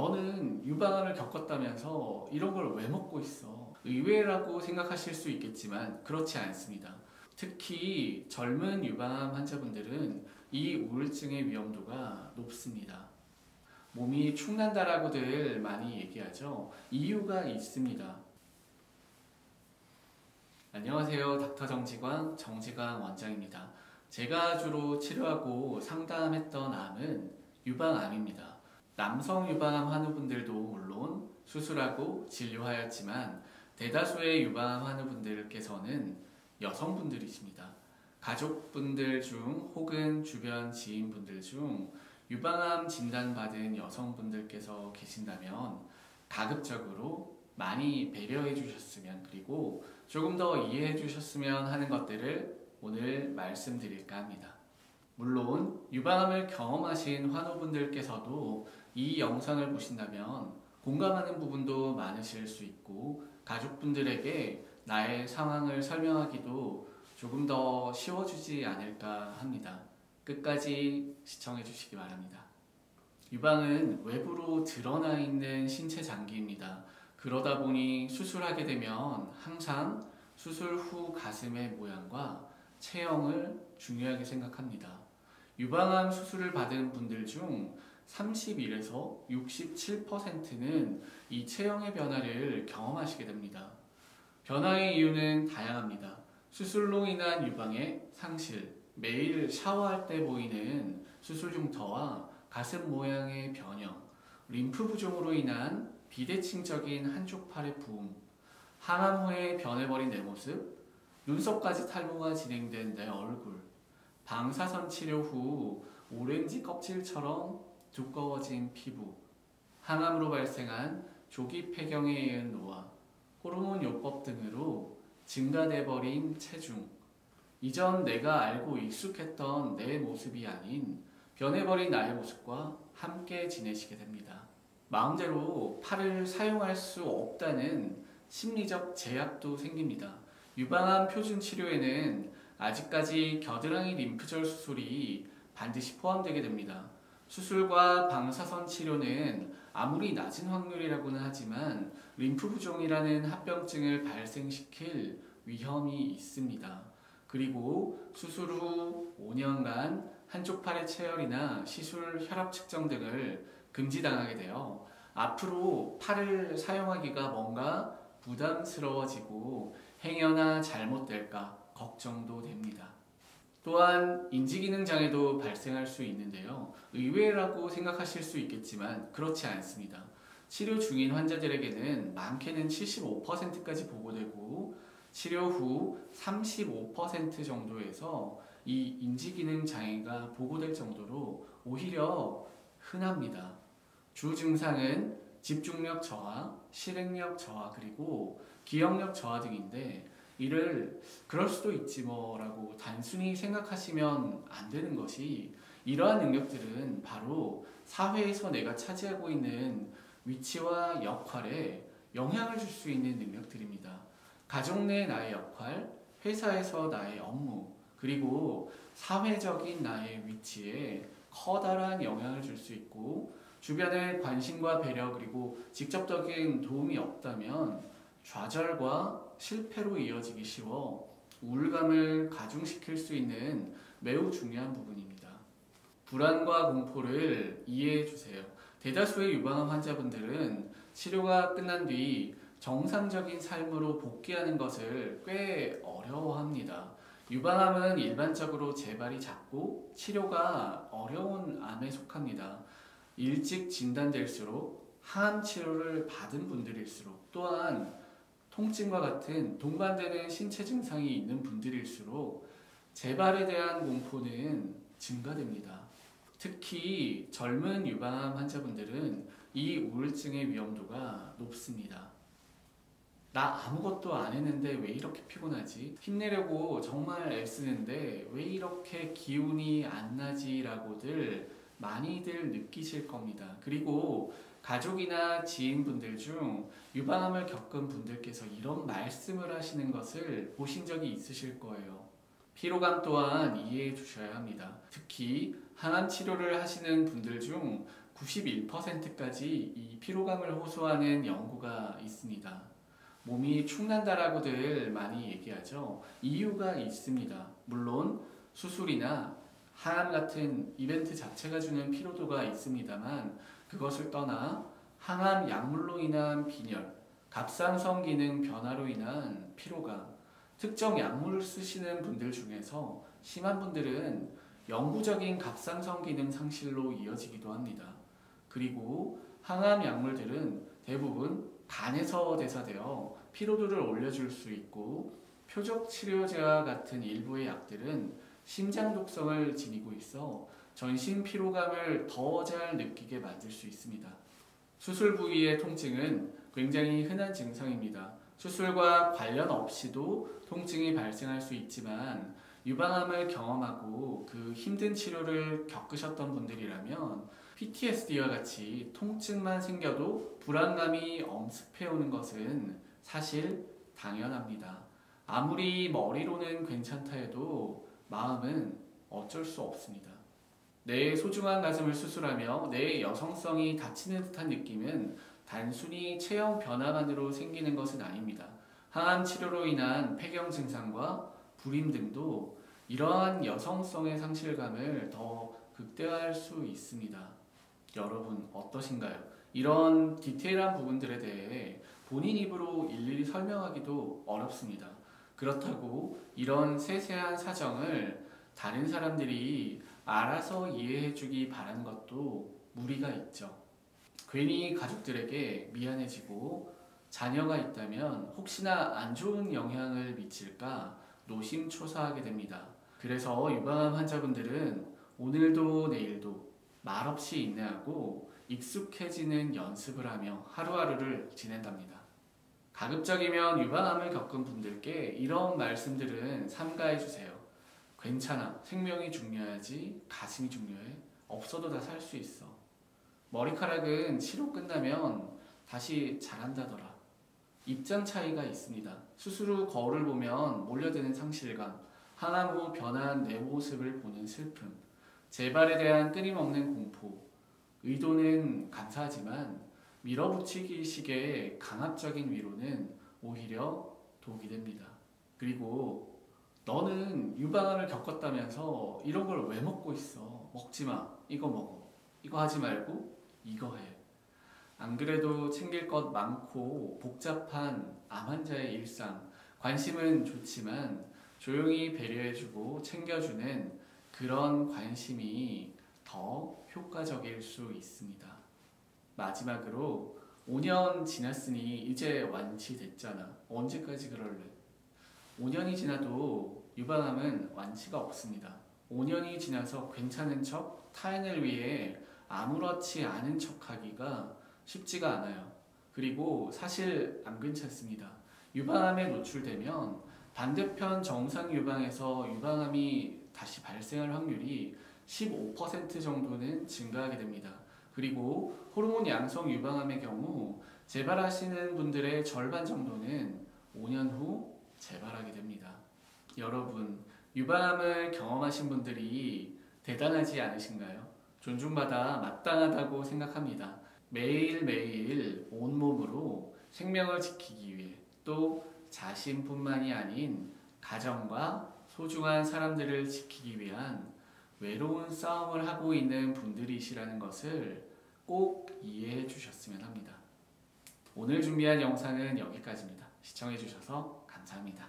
너는 유방암을 겪었다면서 이런 걸 왜 먹고 있어? 의외라고 생각하실 수 있겠지만 그렇지 않습니다. 특히 젊은 유방암 환자분들은 이 우울증의 위험도가 높습니다. 몸이 축난다라고들 많이 얘기하죠. 이유가 있습니다. 안녕하세요. 닥터 정지광 원장입니다. 제가 주로 치료하고 상담했던 암은 유방암입니다. 남성 유방암 환우분들도 물론 수술하고 진료하였지만 대다수의 유방암 환우분들께서는 여성분들이십니다. 가족분들 중 혹은 주변 지인분들 중 유방암 진단받은 여성분들께서 계신다면 가급적으로 많이 배려해 주셨으면, 그리고 조금 더 이해해 주셨으면 하는 것들을 오늘 말씀드릴까 합니다. 물론 유방암을 경험하신 환우분들께서도 이 영상을 보신다면 공감하는 부분도 많으실 수 있고, 가족분들에게 나의 상황을 설명하기도 조금 더 쉬워지지 않을까 합니다. 끝까지 시청해 주시기 바랍니다. 유방은 외부로 드러나 있는 신체 장기입니다. 그러다 보니 수술하게 되면 항상 수술 후 가슴의 모양과 체형을 중요하게 생각합니다. 유방암 수술을 받은 분들 중 31에서 67%는 이 체형의 변화를 경험하시게 됩니다. 변화의 이유는 다양합니다. 수술로 인한 유방의 상실, 매일 샤워할 때 보이는 수술 흉터와 가슴 모양의 변형, 림프 부종으로 인한 비대칭적인 한쪽 팔의 부음, 항암 후에 변해버린 내 모습, 눈썹까지 탈모가 진행된 내 얼굴, 방사선 치료 후 오렌지 껍질처럼 두꺼워진 피부, 항암으로 발생한 조기 폐경에 의한 노화, 호르몬 요법 등으로 증가돼버린 체중, 이전 내가 알고 익숙했던 내 모습이 아닌 변해버린 나의 모습과 함께 지내시게 됩니다. 마음대로 팔을 사용할 수 없다는 심리적 제약도 생깁니다. 유방암 표준 치료에는 아직까지 겨드랑이 림프절 수술이 반드시 포함되게 됩니다. 수술과 방사선 치료는 아무리 낮은 확률이라고는 하지만 림프 부종이라는 합병증을 발생시킬 위험이 있습니다. 그리고 수술 후 5년간 한쪽 팔의 체열이나 시술 혈압 측정 등을 금지당하게 되어 앞으로 팔을 사용하기가 뭔가 부담스러워지고 행여나 잘못될까 걱정도 됩니다. 또한 인지기능 장애도 발생할 수 있는데요. 의외라고 생각하실 수 있겠지만 그렇지 않습니다. 치료 중인 환자들에게는 많게는 75%까지 보고되고 치료 후 35% 정도에서 이 인지기능 장애가 보고될 정도로 오히려 흔합니다. 주 증상은 집중력 저하, 실행력 저하, 그리고 기억력 저하 등인데, 이를 그럴 수도 있지 뭐라고 단순히 생각하시면 안 되는 것이, 이러한 능력들은 바로 사회에서 내가 차지하고 있는 위치와 역할에 영향을 줄 수 있는 능력들입니다. 가족 내 나의 역할, 회사에서 나의 업무, 그리고 사회적인 나의 위치에 커다란 영향을 줄 수 있고, 주변의 관심과 배려 그리고 직접적인 도움이 없다면 좌절과 실패로 이어지기 쉬워 우울감을 가중시킬 수 있는 매우 중요한 부분입니다. 불안과 공포를 이해해 주세요. 대다수의 유방암 환자분들은 치료가 끝난 뒤 정상적인 삶으로 복귀하는 것을 꽤 어려워합니다. 유방암은 일반적으로 재발이 잦고 치료가 어려운 암에 속합니다. 일찍 진단될수록 항암 치료를 받은 분들일수록, 또한 통증과 같은 동반되는 신체 증상이 있는 분들일수록 재발에 대한 공포는 증가됩니다. 특히 젊은 유방암 환자분들은 이 우울증의 위험도가 높습니다. 나 아무것도 안 했는데 왜 이렇게 피곤하지? 힘내려고 정말 애쓰는데 왜 이렇게 기운이 안 나지? 라고들 많이들 느끼실 겁니다. 그리고 가족이나 지인분들 중 유방암을 겪은 분들께서 이런 말씀을 하시는 것을 보신 적이 있으실 거예요. 피로감 또한 이해해 주셔야 합니다. 특히 항암 치료를 하시는 분들 중 91%까지 이 피로감을 호소하는 연구가 있습니다. 몸이 축난다라고들 많이 얘기하죠. 이유가 있습니다. 물론 수술이나 항암 같은 이벤트 자체가 주는 피로도가 있습니다만 그것을 떠나 항암 약물로 인한 빈혈, 갑상선 기능 변화로 인한 피로감, 특정 약물을 쓰시는 분들 중에서 심한 분들은 영구적인 갑상선 기능 상실로 이어지기도 합니다. 그리고 항암 약물들은 대부분 간에서 대사되어 피로도를 올려줄 수 있고 표적 치료제와 같은 일부의 약들은 심장 독성을 지니고 있어 전신 피로감을 더 잘 느끼게 만들 수 있습니다. 수술 부위의 통증은 굉장히 흔한 증상입니다. 수술과 관련 없이도 통증이 발생할 수 있지만 유방암을 경험하고 그 힘든 치료를 겪으셨던 분들이라면 PTSD와 같이 통증만 생겨도 불안감이 엄습해오는 것은 사실 당연합니다. 아무리 머리로는 괜찮다 해도 마음은 어쩔 수 없습니다. 내 소중한 가슴을 수술하며 내 여성성이 다치는 듯한 느낌은 단순히 체형 변화만으로 생기는 것은 아닙니다. 항암 치료로 인한 폐경 증상과 불임 등도 이러한 여성성의 상실감을 더 극대화할 수 있습니다. 여러분 어떠신가요? 이런 디테일한 부분들에 대해 본인 입으로 일일이 설명하기도 어렵습니다. 그렇다고 이런 세세한 사정을 다른 사람들이 알아서 이해해주기 바라는 것도 무리가 있죠. 괜히 가족들에게 미안해지고 자녀가 있다면 혹시나 안 좋은 영향을 미칠까 노심초사하게 됩니다. 그래서 유방암 환자분들은 오늘도 내일도 말없이 인내하고 익숙해지는 연습을 하며 하루하루를 지낸답니다. 가급적이면 유방암을 겪은 분들께 이런 말씀들은 삼가해주세요. 괜찮아. 생명이 중요하지. 가슴이 중요해. 없어도 다 살 수 있어. 머리카락은 치료 끝나면 다시 자란다더라. 입장 차이가 있습니다. 수술 후 거울을 보면 몰려드는 상실감, 항암 후 변한 내 모습을 보는 슬픔, 재발에 대한 끊임없는 공포, 의도는 감사하지만 밀어붙이기식의 강압적인 위로는 오히려 독이 됩니다. 그리고 너는 유방암을 겪었다면서 이런 걸 왜 먹고 있어? 먹지 마. 이거 먹어. 이거 하지 말고 이거 해. 안 그래도 챙길 것 많고 복잡한 암 환자의 일상, 관심은 좋지만 조용히 배려해주고 챙겨주는 그런 관심이 더 효과적일 수 있습니다. 마지막으로 5년 지났으니 이제 완치됐잖아. 언제까지 그럴래? 5년이 지나도 유방암은 완치가 없습니다. 5년이 지나서 괜찮은 척 타인을 위해 아무렇지 않은 척 하기가 쉽지가 않아요. 그리고 사실 안 괜찮습니다. 유방암에 노출되면 반대편 정상 유방에서 유방암이 다시 발생할 확률이 15% 정도는 증가하게 됩니다. 그리고 호르몬 양성 유방암의 경우 재발하시는 분들의 절반 정도는 5년 후 재발하게 됩니다. 여러분, 유방암을 경험하신 분들이 대단하지 않으신가요? 존중받아 마땅하다고 생각합니다. 매일매일 온몸으로 생명을 지키기 위해 또 자신뿐만이 아닌 가정과 소중한 사람들을 지키기 위한 외로운 싸움을 하고 있는 분들이시라는 것을 꼭 이해해 주셨으면 합니다. 오늘 준비한 영상은 여기까지입니다. 시청해 주셔서 감사합니다.